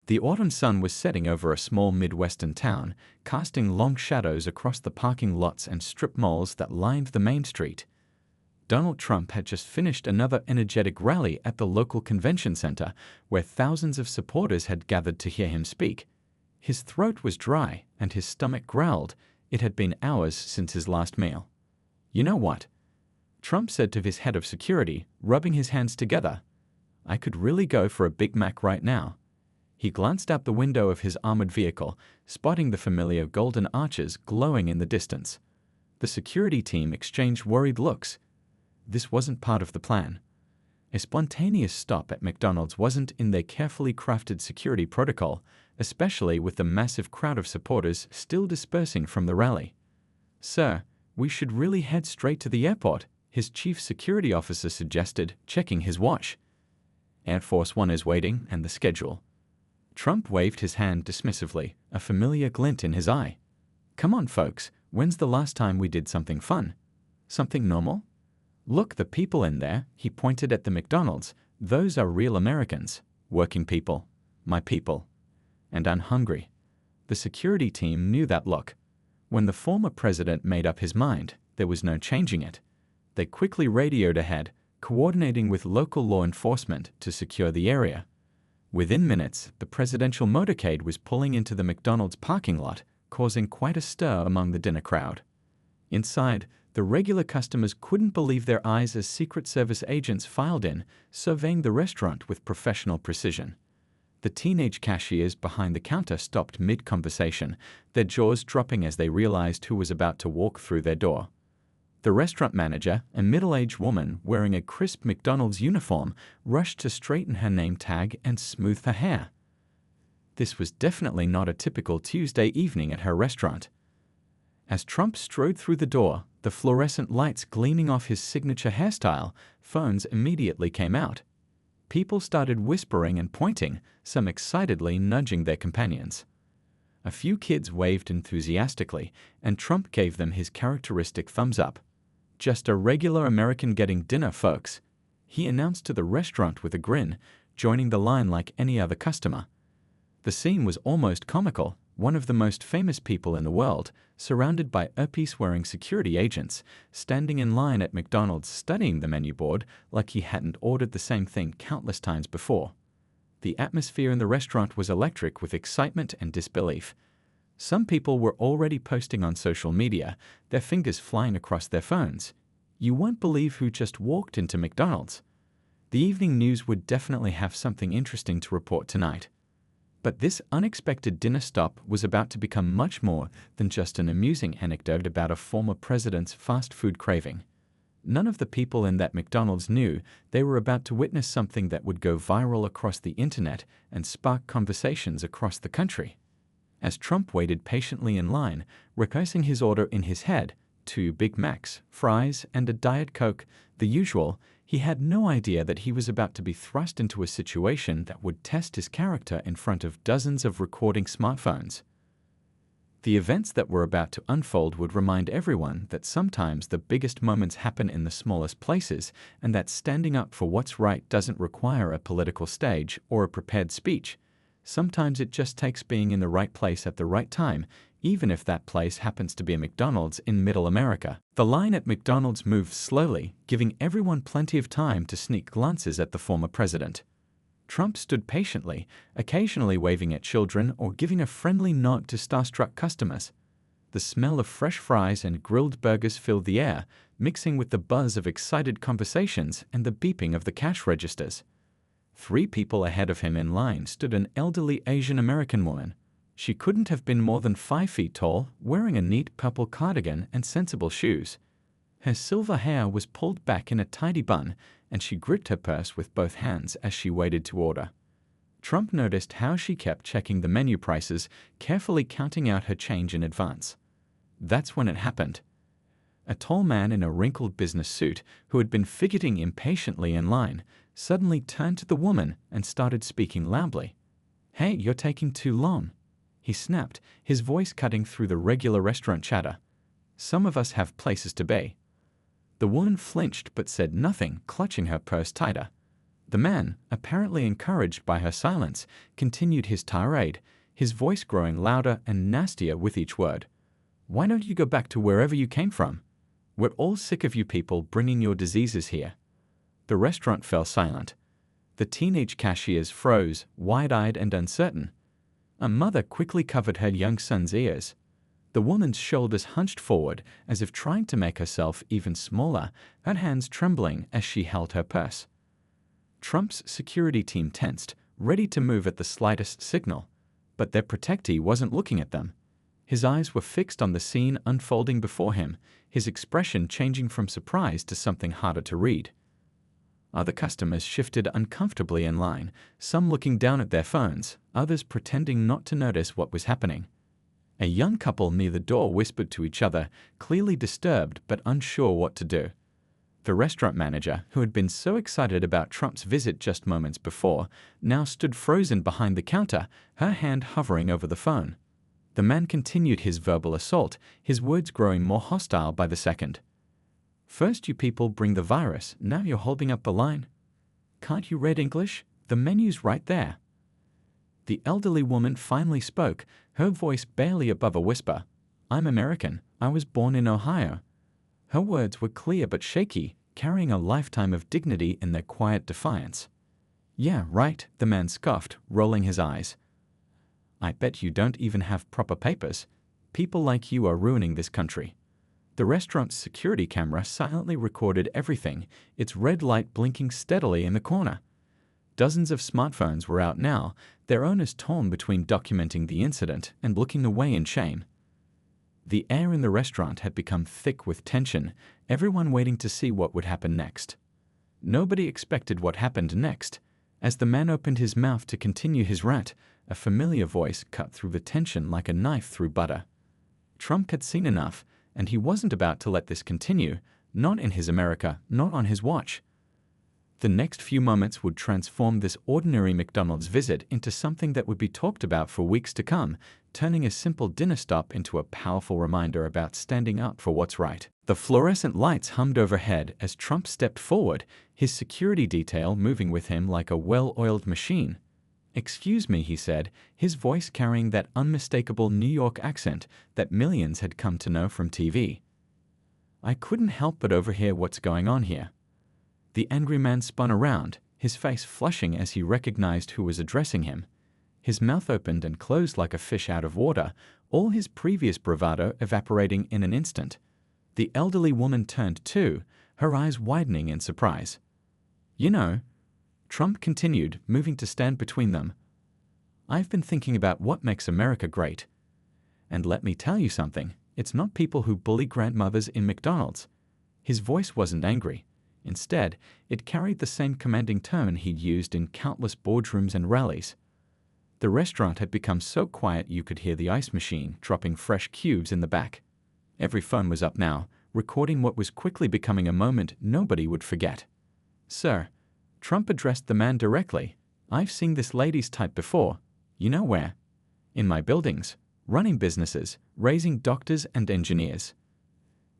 The autumn sun was setting over a small Midwestern town, casting long shadows across the parking lots and strip malls that lined the main street. Donald Trump had just finished another energetic rally at the local convention center, where thousands of supporters had gathered to hear him speak. His throat was dry, and his stomach growled. It had been hours since his last meal. "You know what?" Trump said to his head of security, rubbing his hands together. "I could really go for a Big Mac right now." He glanced out the window of his armored vehicle, spotting the familiar golden arches glowing in the distance. The security team exchanged worried looks. This wasn't part of the plan. A spontaneous stop at McDonald's wasn't in their carefully crafted security protocol, especially with the massive crowd of supporters still dispersing from the rally. "Sir, we should really head straight to the airport," his chief security officer suggested, checking his watch. "Air Force One is waiting, and the schedule." Trump waved his hand dismissively, a familiar glint in his eye. "Come on, folks, when's the last time we did something fun? Something normal? Look, the people in there," he pointed at the McDonald's. "Those are real Americans, working people, my people. And I'm hungry." The security team knew that look. When the former president made up his mind, there was no changing it. They quickly radioed ahead, coordinating with local law enforcement to secure the area. Within minutes, the presidential motorcade was pulling into the McDonald's parking lot, causing quite a stir among the dinner crowd. Inside, the regular customers couldn't believe their eyes as Secret Service agents filed in, surveying the restaurant with professional precision. The teenage cashiers behind the counter stopped mid-conversation, their jaws dropping as they realized who was about to walk through their door. The restaurant manager, a middle-aged woman wearing a crisp McDonald's uniform, rushed to straighten her name tag and smooth her hair. This was definitely not a typical Tuesday evening at her restaurant. As Trump strode through the door, the fluorescent lights gleaming off his signature hairstyle, phones immediately came out. People started whispering and pointing, some excitedly nudging their companions. A few kids waved enthusiastically, and Trump gave them his characteristic thumbs up. "Just a regular American getting dinner, folks," he announced to the restaurant with a grin, joining the line like any other customer. The scene was almost comical. One of the most famous people in the world, surrounded by earpiece-wearing security agents, standing in line at McDonald's studying the menu board like he hadn't ordered the same thing countless times before. The atmosphere in the restaurant was electric with excitement and disbelief. Some people were already posting on social media, their fingers flying across their phones. "You won't believe who just walked into McDonald's." The evening news would definitely have something interesting to report tonight. But this unexpected dinner stop was about to become much more than just an amusing anecdote about a former president's fast food craving. None of the people in that McDonald's knew they were about to witness something that would go viral across the internet and spark conversations across the country. As Trump waited patiently in line, rehearsing his order in his head, 2 Big Macs, fries, and a Diet Coke, the usual, he had no idea that he was about to be thrust into a situation that would test his character in front of dozens of recording smartphones. The events that were about to unfold would remind everyone that sometimes the biggest moments happen in the smallest places, and that standing up for what's right doesn't require a political stage or a prepared speech. Sometimes it just takes being in the right place at the right time, even if that place happens to be a McDonald's in Middle America. The line at McDonald's moved slowly, giving everyone plenty of time to sneak glances at the former president. Trump stood patiently, occasionally waving at children or giving a friendly nod to starstruck customers. The smell of fresh fries and grilled burgers filled the air, mixing with the buzz of excited conversations and the beeping of the cash registers. 3 people ahead of him in line stood an elderly Asian American woman. She couldn't have been more than 5 feet tall, wearing a neat purple cardigan and sensible shoes. Her silver hair was pulled back in a tidy bun, and she gripped her purse with both hands as she waited to order. Trump noticed how she kept checking the menu prices, carefully counting out her change in advance. That's when it happened. A tall man in a wrinkled business suit, who had been fidgeting impatiently in line, suddenly turned to the woman and started speaking loudly. "Hey, you're taking too long," he snapped, his voice cutting through the regular restaurant chatter. "Some of us have places to be." The woman flinched but said nothing, clutching her purse tighter. The man, apparently encouraged by her silence, continued his tirade, his voice growing louder and nastier with each word. "Why don't you go back to wherever you came from? We're all sick of you people bringing your diseases here." The restaurant fell silent. The teenage cashiers froze, wide-eyed and uncertain. A mother quickly covered her young son's ears. The woman's shoulders hunched forward as if trying to make herself even smaller, her hands trembling as she held her purse. Trump's security team tensed, ready to move at the slightest signal, but their protectee wasn't looking at them. His eyes were fixed on the scene unfolding before him, his expression changing from surprise to something harder to read. Other customers shifted uncomfortably in line, some looking down at their phones, others pretending not to notice what was happening. A young couple near the door whispered to each other, clearly disturbed but unsure what to do. The restaurant manager, who had been so excited about Trump's visit just moments before, now stood frozen behind the counter, her hand hovering over the phone. The man continued his verbal assault, his words growing more hostile by the second. "First you people bring the virus, now you're holding up the line. Can't you read English? The menu's right there." The elderly woman finally spoke, her voice barely above a whisper. "I'm American. I was born in Ohio." Her words were clear but shaky, carrying a lifetime of dignity in their quiet defiance. "Yeah, right," the man scoffed, rolling his eyes. "I bet you don't even have proper papers. People like you are ruining this country." The restaurant's security camera silently recorded everything, its red light blinking steadily in the corner. Dozens of smartphones were out now, their owners torn between documenting the incident and looking away in shame. The air in the restaurant had become thick with tension, everyone waiting to see what would happen next. Nobody expected what happened next. As the man opened his mouth to continue his rant, a familiar voice cut through the tension like a knife through butter. Trump had seen enough, and he wasn't about to let this continue, not in his America, not on his watch. The next few moments would transform this ordinary McDonald's visit into something that would be talked about for weeks to come, turning a simple dinner stop into a powerful reminder about standing up for what's right. The fluorescent lights hummed overhead as Trump stepped forward, his security detail moving with him like a well-oiled machine. "Excuse me," he said, his voice carrying that unmistakable New York accent that millions had come to know from TV. "I couldn't help but overhear what's going on here." The angry man spun around, his face flushing as he recognized who was addressing him. His mouth opened and closed like a fish out of water, all his previous bravado evaporating in an instant. The elderly woman turned too, her eyes widening in surprise. "You know," Trump continued, moving to stand between them, "I've been thinking about what makes America great. And let me tell you something, it's not people who bully grandmothers in McDonald's." His voice wasn't angry. Instead, it carried the same commanding tone he'd used in countless boardrooms and rallies. The restaurant had become so quiet you could hear the ice machine dropping fresh cubes in the back. Every phone was up now, recording what was quickly becoming a moment nobody would forget. "Sir," Trump addressed the man directly, "I've seen this lady's type before. You know where? In my buildings, running businesses, raising doctors and engineers.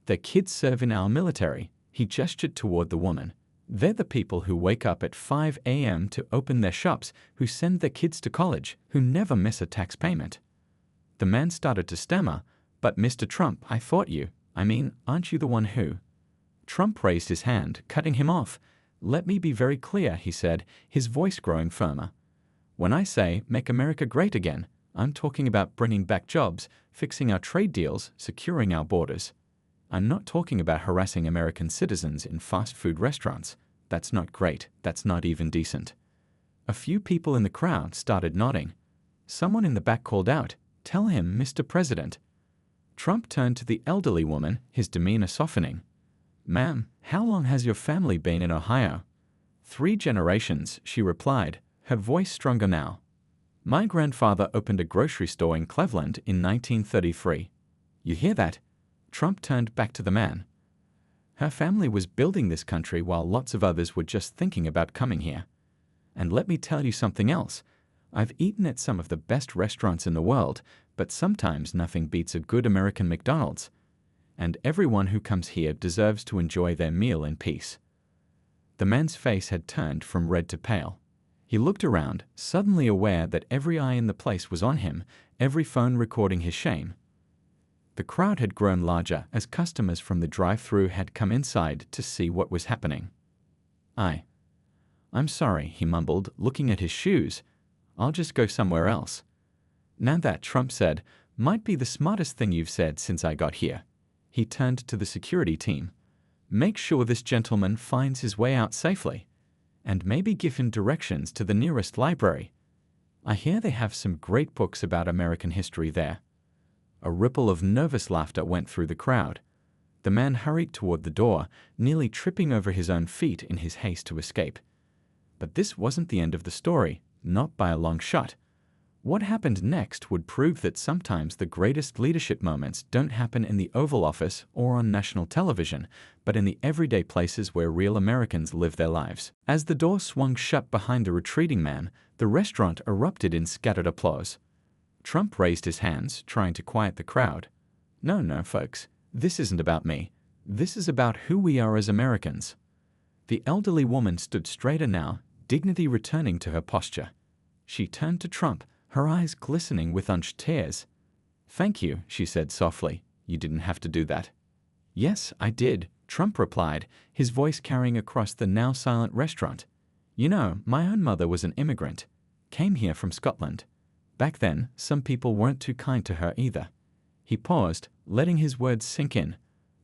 Their kids serve in our military." He gestured toward the woman. "They're the people who wake up at 5 a.m. to open their shops, who send their kids to college, who never miss a tax payment." The man started to stammer, "But Mr. Trump, aren't you the one who?" Trump raised his hand, cutting him off. "Let me be very clear," he said, his voice growing firmer. "When I say make America great again, I'm talking about bringing back jobs, fixing our trade deals, securing our borders. I'm not talking about harassing American citizens in fast food restaurants. That's not great. That's not even decent." A few people in the crowd started nodding. Someone in the back called out, "Tell him, Mr. President." Trump turned to the elderly woman, his demeanor softening. "Ma'am, how long has your family been in Ohio?" "3 generations," she replied, her voice stronger now. "My grandfather opened a grocery store in Cleveland in 1933. You hear that?" Trump turned back to the man. "Her family was building this country while lots of others were just thinking about coming here. And let me tell you something else. I've eaten at some of the best restaurants in the world, but sometimes nothing beats a good American McDonald's. And everyone who comes here deserves to enjoy their meal in peace." The man's face had turned from red to pale. He looked around, suddenly aware that every eye in the place was on him, every phone recording his shame. The crowd had grown larger as customers from the drive-thru had come inside to see what was happening. I'm sorry, he mumbled, looking at his shoes. I'll just go somewhere else. Now that, Trump said, might be the smartest thing you've said since I got here. He turned to the security team. Make sure this gentleman finds his way out safely, and maybe give him directions to the nearest library. I hear they have some great books about American history there. A ripple of nervous laughter went through the crowd. The man hurried toward the door, nearly tripping over his own feet in his haste to escape. But this wasn't the end of the story, not by a long shot. What happened next would prove that sometimes the greatest leadership moments don't happen in the Oval Office or on national television, but in the everyday places where real Americans live their lives. As the door swung shut behind the retreating man, the restaurant erupted in scattered applause. Trump raised his hands, trying to quiet the crowd. No, folks, this isn't about me. This is about who we are as Americans. The elderly woman stood straighter now, dignity returning to her posture. She turned to Trump, her eyes glistening with unshed tears. Thank you, she said softly. You didn't have to do that. Yes, I did, Trump replied, his voice carrying across the now silent restaurant. You know, my own mother was an immigrant. Came here from Scotland. Back then, some people weren't too kind to her either. He paused, letting his words sink in.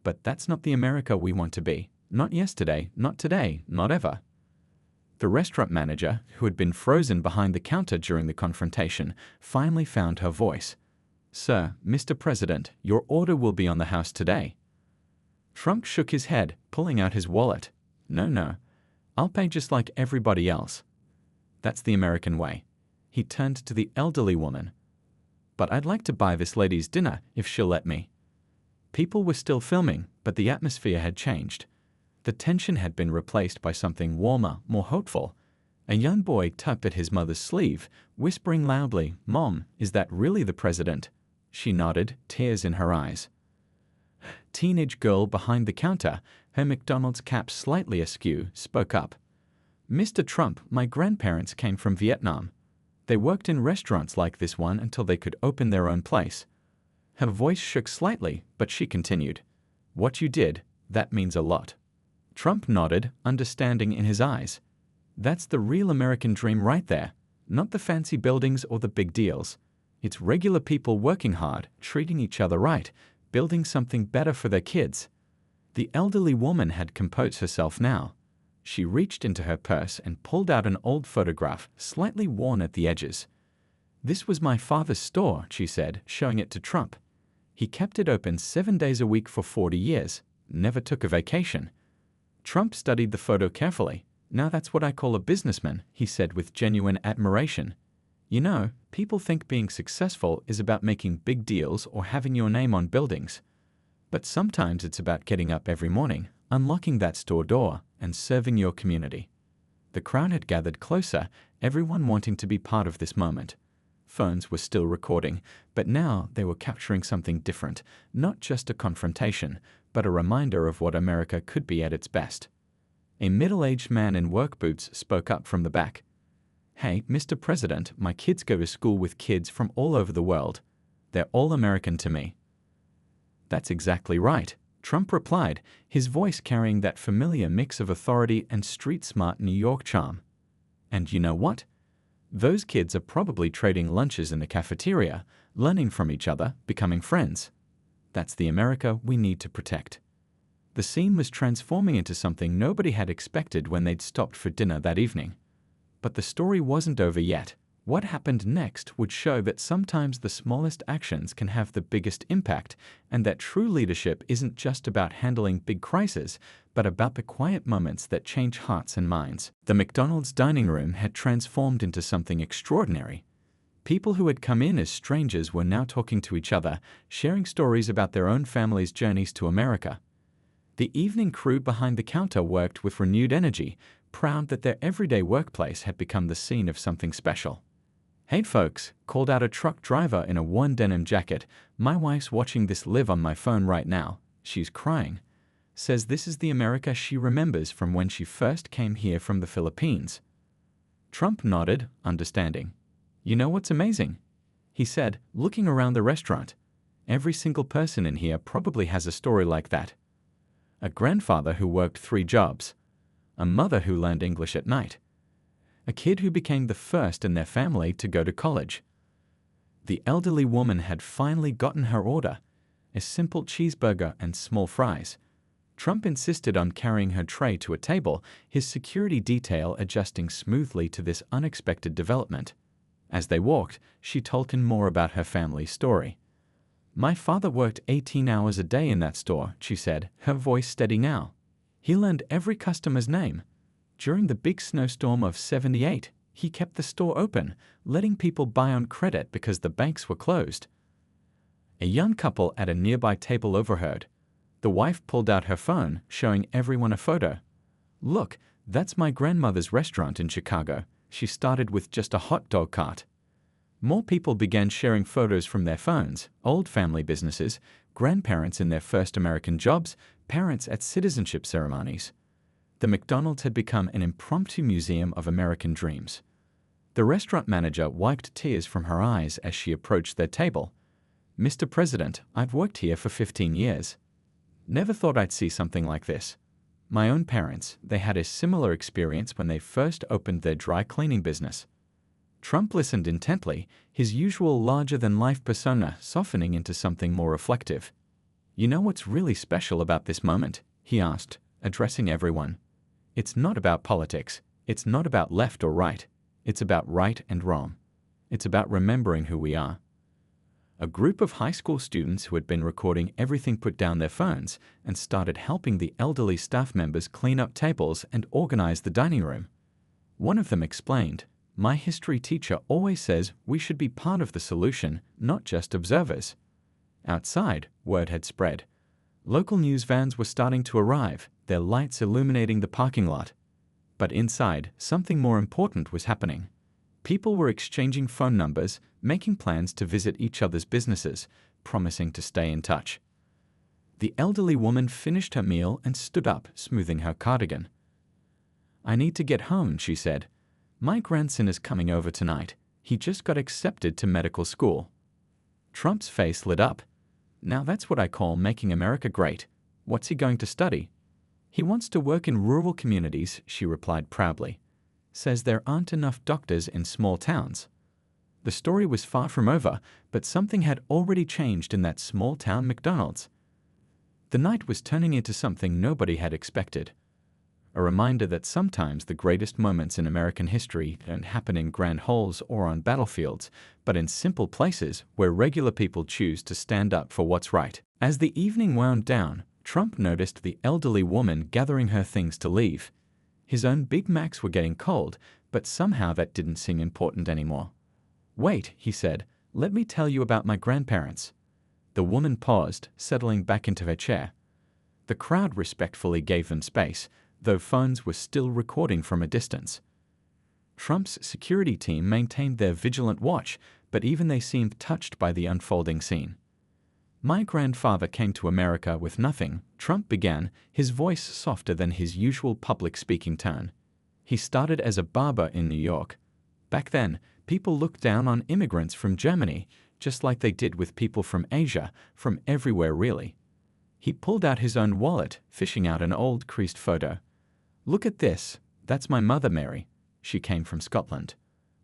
But that's not the America we want to be. Not yesterday, not today, not ever. The restaurant manager, who had been frozen behind the counter during the confrontation, finally found her voice. Sir, Mr. President, your order will be on the house today. Trump shook his head, pulling out his wallet. No. I'll pay just like everybody else. That's the American way. He turned to the elderly woman. But I'd like to buy this lady's dinner if she'll let me. People were still filming, but the atmosphere had changed. The tension had been replaced by something warmer, more hopeful. A young boy tugged at his mother's sleeve, whispering loudly, Mom, is that really the president? She nodded, tears in her eyes. Teenage girl behind the counter, her McDonald's cap slightly askew, spoke up. Mr. Trump, my grandparents came from Vietnam. They worked in restaurants like this one until they could open their own place. Her voice shook slightly, but she continued. What you did, that means a lot. Trump nodded, understanding in his eyes. That's the real American dream right there, not the fancy buildings or the big deals. It's regular people working hard, treating each other right, building something better for their kids. The elderly woman had composed herself now. She reached into her purse and pulled out an old photograph, slightly worn at the edges. This was my father's store, she said, showing it to Trump. He kept it open 7 days a week for 40 years, never took a vacation. Trump studied the photo carefully. Now that's what I call a businessman, he said with genuine admiration. You know, people think being successful is about making big deals or having your name on buildings. But sometimes it's about getting up every morning, unlocking that store door, and serving your community. The crowd had gathered closer, everyone wanting to be part of this moment. Phones were still recording, but now they were capturing something different, not just a confrontation, but a reminder of what America could be at its best. A middle-aged man in work boots spoke up from the back. Hey, Mr. President, my kids go to school with kids from all over the world. They're all American to me. That's exactly right, Trump replied, his voice carrying that familiar mix of authority and street-smart New York charm. And you know what? Those kids are probably trading lunches in the cafeteria, learning from each other, becoming friends. That's the America we need to protect. The scene was transforming into something nobody had expected when they'd stopped for dinner that evening. But the story wasn't over yet. What happened next would show that sometimes the smallest actions can have the biggest impact, and that true leadership isn't just about handling big crises, but about the quiet moments that change hearts and minds. The McDonald's dining room had transformed into something extraordinary. People who had come in as strangers were now talking to each other, sharing stories about their own families' journeys to America. The evening crew behind the counter worked with renewed energy, proud that their everyday workplace had become the scene of something special. Hey folks, called out a truck driver in a worn denim jacket, my wife's watching this live on my phone right now. She's crying. says this is the America she remembers from when she first came here from the Philippines. Trump nodded, understanding. You know what's amazing? He said, looking around the restaurant. Every single person in here probably has a story like that. A grandfather who worked 3 jobs. A mother who learned English at night. A kid who became the first in their family to go to college. The elderly woman had finally gotten her order, a simple cheeseburger and small fries. Trump insisted on carrying her tray to a table, his security detail adjusting smoothly to this unexpected development. As they walked, she told him more about her family's story. My father worked 18 hours a day in that store, she said, her voice steady now. He learned every customer's name. During the big snowstorm of '78, he kept the store open, letting people buy on credit because the banks were closed. A young couple at a nearby table overheard. The wife pulled out her phone, showing everyone a photo. Look, that's my grandmother's restaurant in Chicago. She started with just a hot dog cart. More people began sharing photos from their phones, old family businesses, grandparents in their first American jobs, parents at citizenship ceremonies. The McDonald's had become an impromptu museum of American dreams. The restaurant manager wiped tears from her eyes as she approached their table. Mr. President, I've worked here for 15 years. Never thought I'd see something like this. My own parents, they had a similar experience when they first opened their dry cleaning business. Trump listened intently, his usual larger-than-life persona softening into something more reflective. You know what's really special about this moment? He asked, addressing everyone. It's not about politics. It's not about left or right. It's about right and wrong. It's about remembering who we are. A group of high school students who had been recording everything put down their phones and started helping the elderly staff members clean up tables and organize the dining room. One of them explained, my history teacher always says we should be part of the solution, not just observers. Outside, word had spread. Local news vans were starting to arrive, their lights illuminating the parking lot. But inside, something more important was happening. People were exchanging phone numbers, making plans to visit each other's businesses, promising to stay in touch. The elderly woman finished her meal and stood up, smoothing her cardigan. I need to get home, she said. My grandson is coming over tonight. He just got accepted to medical school. Trump's face lit up. Now that's what I call making America great. What's he going to study? He wants to work in rural communities, she replied proudly. Says there aren't enough doctors in small towns. The story was far from over, but something had already changed in that small-town McDonald's. The night was turning into something nobody had expected. A reminder that sometimes the greatest moments in American history don't happen in grand halls or on battlefields, but in simple places where regular people choose to stand up for what's right. As the evening wound down, Trump noticed the elderly woman gathering her things to leave. His own Big Macs were getting cold, but somehow that didn't seem important anymore. Wait, he said, let me tell you about my grandparents. The woman paused, settling back into her chair. The crowd respectfully gave them space, though phones were still recording from a distance. Trump's security team maintained their vigilant watch, but even they seemed touched by the unfolding scene. My grandfather came to America with nothing, Trump began, his voice softer than his usual public speaking tone. He started as a barber in New York. Back then, people looked down on immigrants from Germany, just like they did with people from Asia, from everywhere really. He pulled out his own wallet, fishing out an old creased photo. Look at this, that's my mother Mary. She came from Scotland.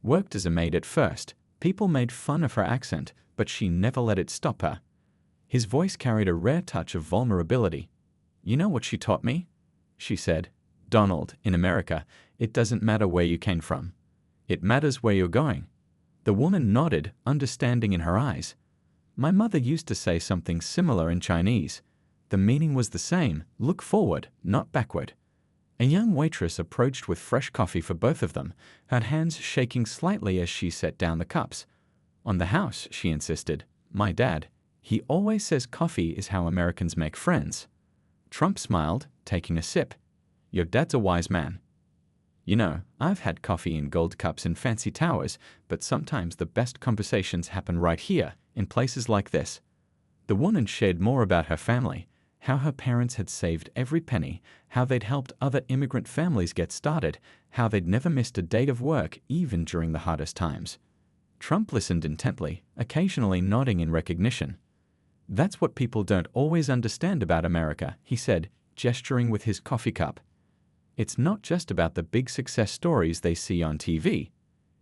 Worked as a maid at first. People made fun of her accent, but she never let it stop her. His voice carried a rare touch of vulnerability. You know what she taught me? She said, Donald, in America, it doesn't matter where you came from. It matters where you're going. The woman nodded, understanding in her eyes. My mother used to say something similar in Chinese. The meaning was the same, look forward, not backward. A young waitress approached with fresh coffee for both of them, her hands shaking slightly as she set down the cups. On the house, she insisted, my dad, he always says coffee is how Americans make friends. Trump smiled, taking a sip. Your dad's a wise man. You know, I've had coffee in gold cups in fancy towers, but sometimes the best conversations happen right here, in places like this. The woman shared more about her family, how her parents had saved every penny, how they'd helped other immigrant families get started, how they'd never missed a day of work even during the hardest times. Trump listened intently, occasionally nodding in recognition. "That's what people don't always understand about America," he said, gesturing with his coffee cup. "It's not just about the big success stories they see on TV.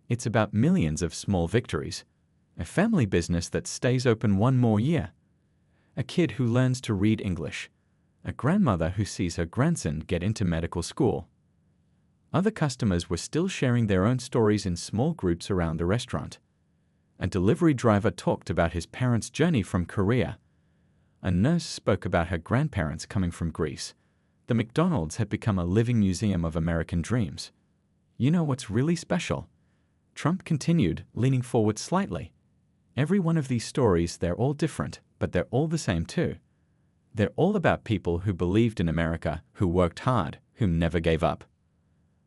It's about millions of small victories. A family business that stays open one more year. A kid who learns to read English. A grandmother who sees her grandson get into medical school." Other customers were still sharing their own stories in small groups around the restaurant. A delivery driver talked about his parents' journey from Korea. A nurse spoke about her grandparents coming from Greece. The McDonald's had become a living museum of American dreams. "You know what's really special?" Trump continued, leaning forward slightly. "Every one of these stories, they're all different, but they're all the same too. They're all about people who believed in America, who worked hard, who never gave up."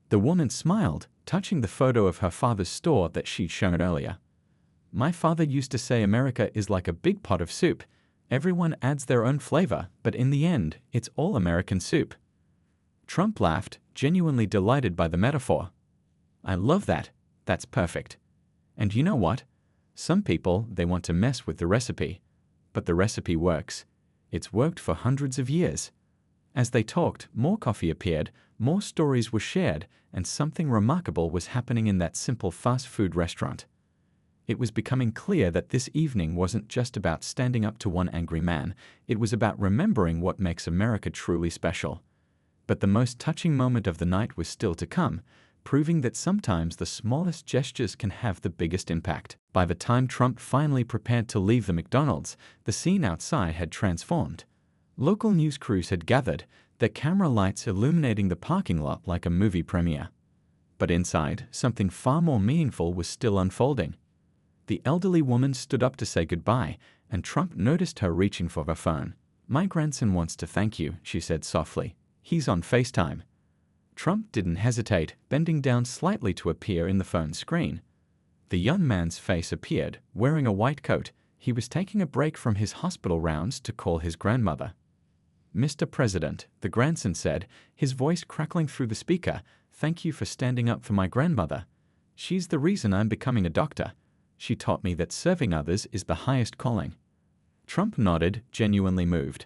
The woman smiled, touching the photo of her father's store that she'd shown earlier. "My father used to say America is like a big pot of soup. Everyone adds their own flavor, but in the end, it's all American soup." Trump laughed, genuinely delighted by the metaphor. "I love that. That's perfect. And you know what? Some people, they want to mess with the recipe. But the recipe works. It's worked for hundreds of years." As they talked, more coffee appeared, more stories were shared, and something remarkable was happening in that simple fast food restaurant. It was becoming clear that this evening wasn't just about standing up to one angry man, it was about remembering what makes America truly special. But the most touching moment of the night was still to come, proving that sometimes the smallest gestures can have the biggest impact. By the time Trump finally prepared to leave the McDonald's, the scene outside had transformed. Local news crews had gathered, their camera lights illuminating the parking lot like a movie premiere. But inside, something far more meaningful was still unfolding. The elderly woman stood up to say goodbye, and Trump noticed her reaching for her phone. "My grandson wants to thank you," she said softly. "He's on FaceTime." Trump didn't hesitate, bending down slightly to appear in the phone screen. The young man's face appeared, wearing a white coat. He was taking a break from his hospital rounds to call his grandmother. "Mr. President," the grandson said, his voice crackling through the speaker, "thank you for standing up for my grandmother. She's the reason I'm becoming a doctor. She taught me that serving others is the highest calling." Trump nodded, genuinely moved.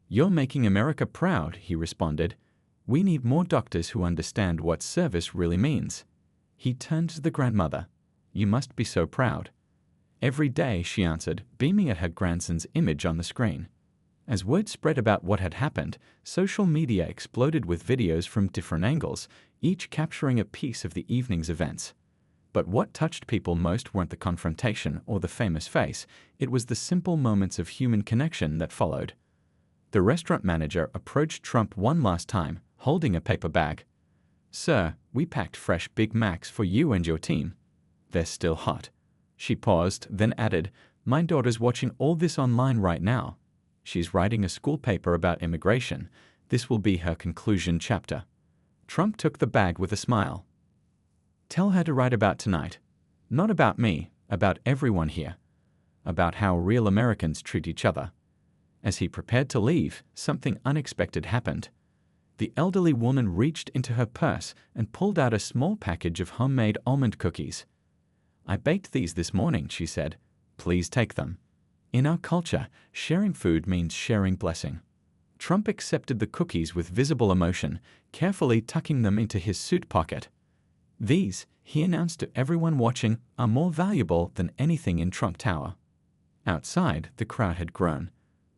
"You're making America proud," he responded. "We need more doctors who understand what service really means." He turned to the grandmother. "You must be so proud." "Every day," she answered, beaming at her grandson's image on the screen. As word spread about what had happened, social media exploded with videos from different angles, each capturing a piece of the evening's events. But what touched people most weren't the confrontation or the famous face, it was the simple moments of human connection that followed. The restaurant manager approached Trump one last time, holding a paper bag. "Sir, we packed fresh Big Macs for you and your team. They're still hot." She paused, then added, "My daughter's watching all this online right now. She's writing a school paper about immigration. This will be her conclusion chapter." Trump took the bag with a smile. "Tell her to write about tonight. Not about me, about everyone here. About how real Americans treat each other." As he prepared to leave, something unexpected happened. The elderly woman reached into her purse and pulled out a small package of homemade almond cookies. "I baked these this morning," she said. "Please take them." In our culture, sharing food means sharing blessing. Trump accepted the cookies with visible emotion, carefully tucking them into his suit pocket. "These," he announced to everyone watching, "are more valuable than anything in Trump Tower." Outside, the crowd had grown.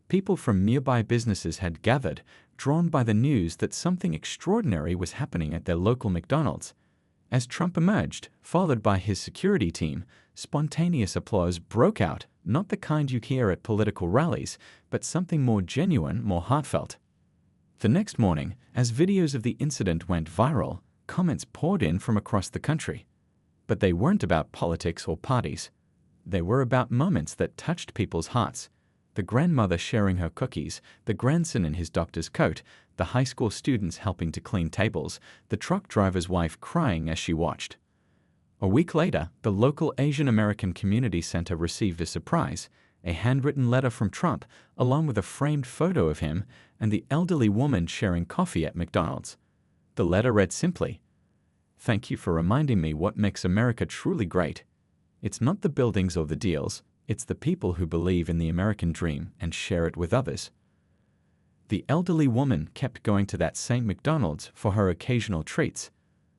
People from nearby businesses had gathered, drawn by the news that something extraordinary was happening at their local McDonald's. As Trump emerged, followed by his security team, spontaneous applause broke out, not the kind you hear at political rallies, but something more genuine, more heartfelt. The next morning, as videos of the incident went viral, comments poured in from across the country. But they weren't about politics or parties. They were about moments that touched people's hearts. The grandmother sharing her cookies, the grandson in his doctor's coat, the high school students helping to clean tables, the truck driver's wife crying as she watched. A week later, the local Asian American Community Center received a surprise. a handwritten letter from Trump, along with a framed photo of him and the elderly woman sharing coffee at McDonald's. The letter read simply, "Thank you for reminding me what makes America truly great. It's not the buildings or the deals, it's the people who believe in the American dream and share it with others." The elderly woman kept going to that same McDonald's for her occasional treats.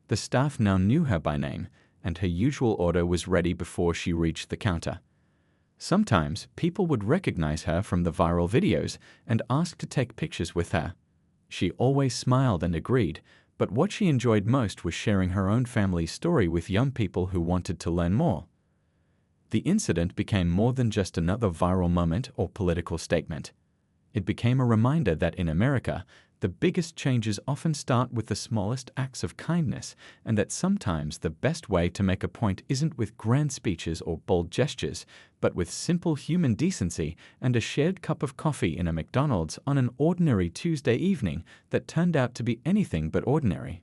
The staff now knew her by name, and her usual order was ready before she reached the counter. Sometimes people would recognize her from the viral videos and ask to take pictures with her. She always smiled and agreed, but what she enjoyed most was sharing her own family's story with young people who wanted to learn more. The incident became more than just another viral moment or political statement. It became a reminder that in America, the biggest changes often start with the smallest acts of kindness, and that sometimes the best way to make a point isn't with grand speeches or bold gestures, but with simple human decency and a shared cup of coffee in a McDonald's on an ordinary Tuesday evening that turned out to be anything but ordinary.